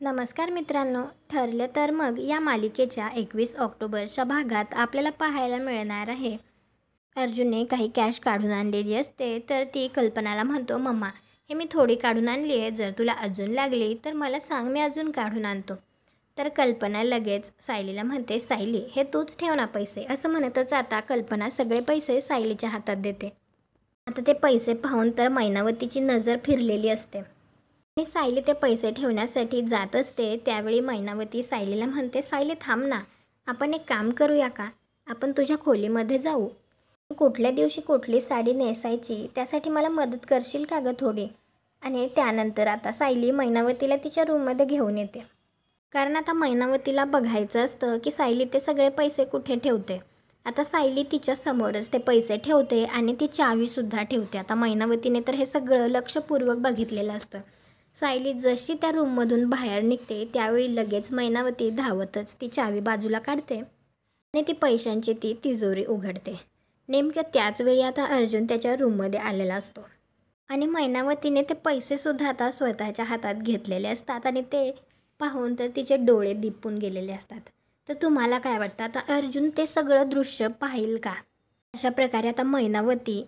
नमस्कार मित्रांनो, ठरलं तर मग या मालिकेच्या 21 ऑक्टोबरच्या भागात आपल्याला पाहायला मिळणार आहे. अर्जुनने काही कॅश काढून आणलेली असते, तर ती कल्पनाला म्हणतो, मम्मा हे मी थोडी काढून आणली आहे, जर तुला अजून लागली तर मला सांग, मी अजून काढून आणतो. तर कल्पना लगेच सायलीला म्हणते, सायली हे तूच ठेव ना पैसे. असं म्हणतच आता कल्पना सगळे पैसे सायलीच्या हातात देते. आता ते पैसे पाहून तर मैनावतीची नजर फिरलेली असते आणि सायली ते पैसे ठेवण्यासाठी जात असते. त्यावेळी मैनावती सायलीला म्हणते, सायली थांब ना, आपण एक काम करूया का, आपण तुझ्या खोलीमध्ये जाऊ. कुठल्या दिवशी कुठली साडी नेसायची त्यासाठी मला मदत करशील का गं थोडी. आणि त्यानंतर आता सायली मैनावतीला तिच्या रूममध्ये घेऊन येते, कारण आता मैनावतीला बघायचं असतं की सायली ते सगळे पैसे कुठे ठेवते. आता सायली तिच्या समोरच ते पैसे ठेवते आणि ती चावीसुद्धा ठेवते. आता मैनावतीने तर हे सगळं लक्षपूर्वक बघितलेलं असतं. सायली जशी त्या रूममधून बाहेर निघते त्यावेळी लगेच मैनावती धावतच ती चावी बाजूला काढते आणि ती पैशांची ती तिजोरी उघडते. नेमक्या त्याच वेळी आता अर्जुन त्याच्या रूममध्ये आलेला असतो आणि मैनावतीने ते पैसेसुद्धा आता स्वतःच्या हातात घेतलेले असतात आणि ते पाहून तर तिचे डोळे दिपून गेलेले असतात. तर तुम्हाला काय वाटतं, आता अर्जुन ते सगळं दृश्य पाहिल का? अशा प्रकारे आता मैनावती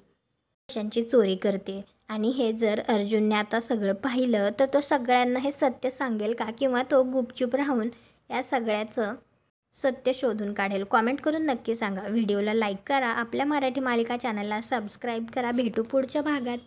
पैशांची चोरी करते आणि हे जर अर्जुनने आता सगळं पाहिलं तर तो सगळ्यांना हे सत्य सांगेल का, किंवा तो गुपचूप राहून या सगळ्याचं सत्य शोधून काढेल? कॉमेंट करून नक्की सांगा. व्हिडिओला लाईक करा, आपल्या मराठी मालिका चॅनलला सबस्क्राईब करा. भेटू पुढच्या भागात.